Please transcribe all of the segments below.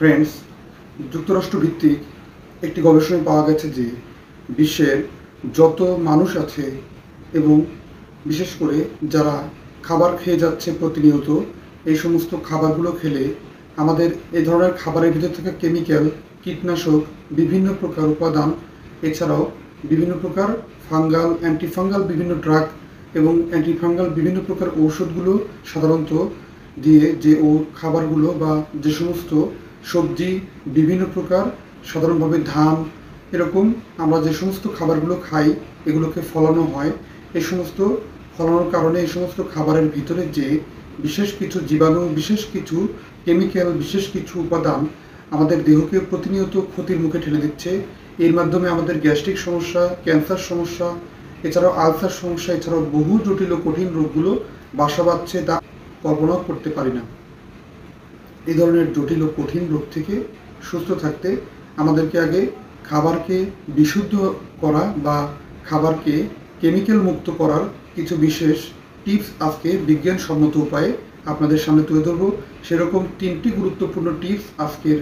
Friends, যুক্তরাষ্ট্র ভিত্তিক একটি গবেষণায় পাওয়া গেছে যে বিশ্বের যত মানুষ আছে এবং বিশেষ করে যারা খাবার খেয়ে যাচ্ছে প্রতিনিয়ত, এই সমস্ত খাবারগুলো খেলে আমাদের এই ধরনের খাবারের ভিতর থাকা কেমিক্যাল, কীটনাশক, বিভিন্ন প্রকার উপাদান, এছাড়াও বিভিন্ন প্রকার ফাঙ্গাল, অ্যান্টিফাঙ্গাল বিভিন্ন ড্রাগ এবং অ্যান্টিফাঙ্গাল বিভিন্ন প্রকার ঔষধগুলো সাধারণত দিয়ে যে খাবারগুলো বা যে সমস্ত সবজি, বিভিন্ন প্রকার সাধারণভাবে ধান, এরকম আমরা যে সমস্ত খাবারগুলো খাই এগুলোকে ফলানো হয়। এই সমস্ত ফলানোর কারণে এই সমস্ত খাবারের ভিতরে যে বিশেষ কিছু জীবাণু, বিশেষ কিছু কেমিক্যাল, বিশেষ কিছু উপাদান আমাদের দেহকে প্রতিনিয়ত ক্ষতির মুখে ঠেলে দিচ্ছে। এর মাধ্যমে আমাদের গ্যাস্ট্রিক সমস্যা, ক্যান্সার সমস্যা, এছাড়াও আলসার সমস্যা, এছাড়াও বহু জটিল ও কঠিন রোগগুলো বাসা বাঁধছে, তা কল্পনাও করতে পারি না। এই ধরনের জটিল ও কঠিন রোগ থেকে সুস্থ থাকতে আমাদেরকে আগে খাবারকে বিশুদ্ধ করা বা খাবারকে কেমিক্যাল মুক্ত করার কিছু বিশেষ টিপস আজকে বিজ্ঞানসম্মত উপায়ে আপনাদের সামনে তুলে ধরব। সেরকম 3টি গুরুত্বপূর্ণ টিপস আজকের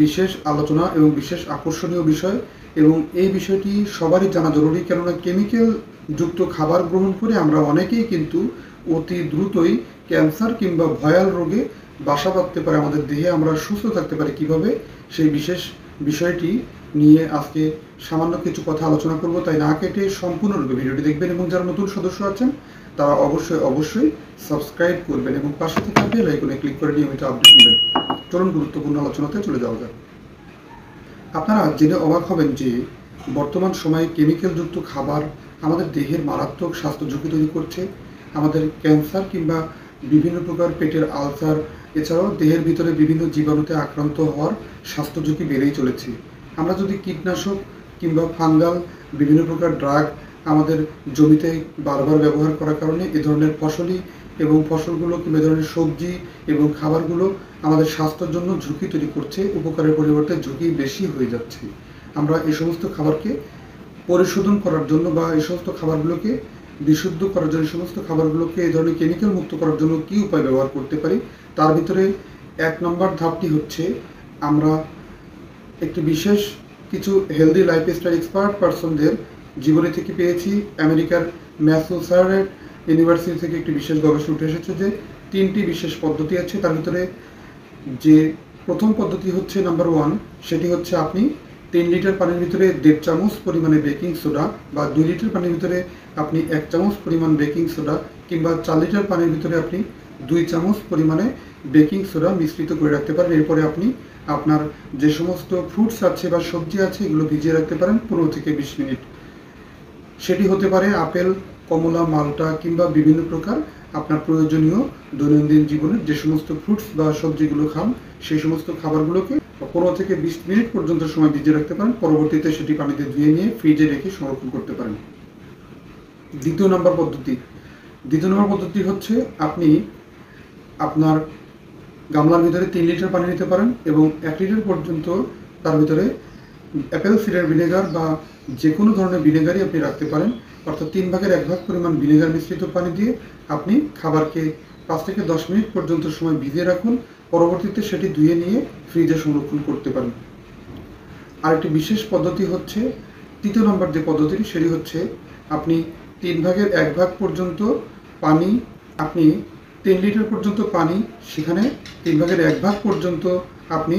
বিশেষ আলোচনা এবং বিশেষ আকর্ষণীয় বিষয়, এবং এই বিষয়টি সবারই জানা জরুরি, কেননা কেমিক্যাল যুক্ত খাবার গ্রহণ করে আমরা অনেকেই কিন্তু অতি দ্রুতই ক্যান্সার কিংবা ভয়াল রোগে বাসা বাঁধতে পারে আমাদের দেহে। আমরা সুস্থ থাকতে পারি কিভাবে, সেই বিশেষ বিষয়টি নিয়ে আজকে সামান্য কিছু কথা আলোচনা করব। তাই না কেটে সম্পূর্ণরূপে ভিডিওটি দেখবেন, এবং যারা নতুন সদস্য আছেন তারা অবশ্যই সাবস্ক্রাইব করবেন এবং পাশে থাকা বেল আইকনে ক্লিক করে নিয়মিত আপডেট নেবেন। চলুন গুরুত্বপূর্ণ আলোচনাতে চলে যাওয়া যাক। আপনারা জেনে অবাক হবেন যে বর্তমান সময়ে কেমিক্যালযুক্ত খাবার আমাদের দেহের মারাত্মক স্বাস্থ্য ঝুঁকি তৈরি করছে। আমাদের ক্যান্সার কিংবা বিভিন্ন প্রকার পেটের আলসার, এছাড়াও দেহের ভিতরে বিভিন্ন জীবাণুতে আক্রান্ত হওয়ার স্বাস্থ্য ঝুঁকি বেড়েই চলেছে। আমরা যদি কীটনাশক কিংবা ফাঙ্গাল বিভিন্ন প্রকার ড্রাগ আমাদের জমিতে বারবার ব্যবহার করার কারণে এ ধরনের ফসলগুলো কিংবা এ ধরনের সবজি এবং খাবারগুলো আমাদের স্বাস্থ্যের জন্য ঝুঁকি তৈরি করছে, উপকারের পরিবর্তে ঝুঁকি বেশি হয়ে যাচ্ছে। আমরা এই সমস্ত খাবারকে পরিশোধন করার জন্য বা এই সমস্ত খাবারগুলোকে বিশুদ্ধ করার জন্য, সমস্ত খাবারগুলোকে এই ধরনের কেমিক্যাল মুক্ত করার জন্য কী উপায় ব্যবহার করতে পারি, তার ভিতরে 1 নম্বর ধাপটি হচ্ছে আমরা একটি বিশেষ কিছু হেলদি লাইফস্টাইল এক্সপার্ট পার্সনদের জীবনী থেকে পেয়েছি। আমেরিকার ম্যাসাচুসেটস ইউনিভার্সিটি থেকে একটি বিশেষ গবেষণা উঠে এসেছে যে 3টি বিশেষ পদ্ধতি আছে। তার ভিতরে যে প্রথম পদ্ধতি হচ্ছে নাম্বার 1, সেটি হচ্ছে আপনি 3 লিটার পানির ভিতরে 1.5 চামচ পরিমাণে বেকিং সোডা, বা 2 লিটার পানির ভিতরে আপনি 1 চামচ পরিমাণ বেকিং সোডা, কিংবা 4 লিটার পানির ভিতরে আপনি 2 চামচ পরিমাণে বেকিং সোডা মিশ্রিত করে রাখতে পারেন। এরপরে আপনি আপনার যে সমস্ত ফ্রুটস আছে বা সবজি আছে এগুলো ভিজিয়ে রাখতে পারেন 15 থেকে 20 মিনিট। সেটি হতে পারে আপেল, কমলা, মাল্টা কিংবা বিভিন্ন প্রকার আপনার প্রয়োজনীয় দৈনন্দিন জীবনের যে সমস্ত ফ্রুটস বা সবজিগুলো খান, সেই সমস্ত খাবারগুলোকে 15 থেকে 20 মিনিট পর্যন্ত সময় ভিজিয়ে রাখতে পারেন। পরবর্তীতে সেটি পানিতে ধুয়ে নিয়ে ফ্রিজে রেখে সংরক্ষণ করতে পারেন। দ্বিতীয় নম্বর পদ্ধতি হচ্ছে আপনি আপনার গামলার ভিতরে 3 লিটার পানি নিতে পারেন এবং 1 লিটার পর্যন্ত তার ভিতরে অ্যাপেল সিডার ভিনেগার বা যে কোনো ধরনের ভিনেগারই আপনি রাখতে পারেন। অর্থাৎ 3 ভাগের 1 ভাগ পরিমাণ ভিনেগার মিশ্রিত পানি দিয়ে আপনি খাবারকে 5 থেকে 10 মিনিট পর্যন্ত সময় ভিজিয়ে রাখুন। পরবর্তীতে সেটি ধুয়ে নিয়ে ফ্রিজে সংরক্ষণ করতে পারেন। আরেকটি বিশেষ পদ্ধতি হচ্ছে, 3 নম্বর যে পদ্ধতিটি, সেটি হচ্ছে আপনি 3 ভাগের 1 ভাগ পর্যন্ত পানি, আপনি 3 লিটার পর্যন্ত পানি, সেখানে 3 ভাগের 1 ভাগ পর্যন্ত আপনি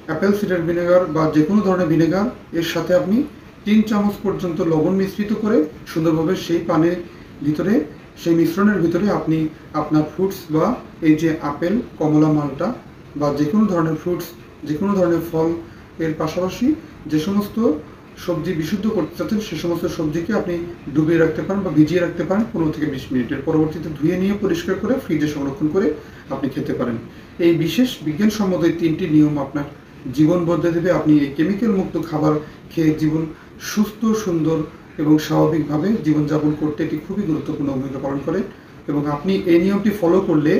অ্যাপেল সিডার ভিনেগার বা যে কোনো ধরনের ভিনেগার, এর সাথে আপনি 3 চামচ পর্যন্ত লবণ মিশ্রিত করে সুন্দরভাবে সেই পানির ভিতরে, সেই মিশ্রণের ভিতরে আপনি আপনার ফ্রুটস বা এই যে আপেল, কমলা, মাল্টা বা যে কোনো ধরনের ফ্রুটস, যে কোনো ধরনের ফল, এর পাশাপাশি যে সমস্ত সবজি বিশুদ্ধ করতে চাচ্ছেন সে সমস্ত সবজিকে আপনি ডুবিয়ে রাখতে পারেন বা ভিজিয়ে রাখতে পারেন 15 থেকে 20 মিনিটের। পরবর্তীতে ধুয়ে নিয়ে পরিষ্কার করে ফ্রিজে সংরক্ষণ করে আপনি খেতে পারেন। এই বিশেষ বিজ্ঞানসম্মত 3টি নিয়ম আপনার জীবন বদলে দেবে। আপনি এই কেমিক্যাল মুক্ত খাবার খেয়ে জীবন সুস্থ, সুন্দর এবং স্বাভাবিকভাবে জীবনযাপন করতে এটি খুবই গুরুত্বপূর্ণ ভূমিকা পালন করে, এবং আপনি এই নিয়মটি ফলো করলে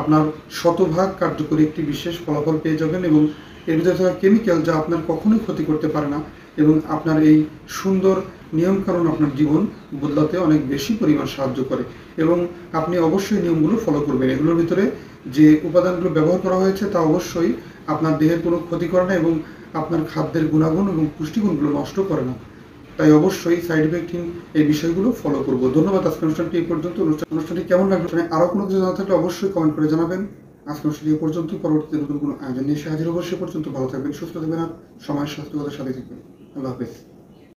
আপনার শতভাগ কার্যকরী একটি বিশেষ ফলাফল পেয়ে যাবেন, এবং এর ভিতরে থাকা কেমিক্যাল যা আপনার কখনোই ক্ষতি করতে পারে না, এবং আপনার এই সুন্দর নিয়মকানুন আপনার জীবন বদলাতে অনেক বেশি পরিমাণ সাহায্য করে। এবং আপনি অবশ্যই নিয়মগুলো ফলো করবেন। এগুলোর ভিতরে যে উপাদানগুলো ব্যবহার করা হয়েছে তা অবশ্যই আপনার দেহের কোনো ক্ষতি করে না এবং আপনার খাদ্যের গুণাগুণ এবং পুষ্টিগুণগুলো নষ্ট করে না। তাই অবশ্যই সাইড ইফেক্টহীন এই বিষয়গুলো ফলো করব। ধন্যবাদ। আজকের অনুষ্ঠানটি এই পর্যন্ত। অনুষ্ঠানটি কেমন লাগলো? আরও কোনো কিছু জানা থাকলে অবশ্যই কমেন্ট করে জানাবেন। আজকের অনুষ্ঠানটি এই পর্যন্ত। পরবর্তীতে নতুন কোনো আয়োজন নিয়ে এসে হাজির হব। সে পর্যন্ত ভালো থাকবেন, সুস্থ থাকবেন আর সময়ের স্বাস্থ্যকতার সাথে থাকবেন। আল্লাহ হাফেজ।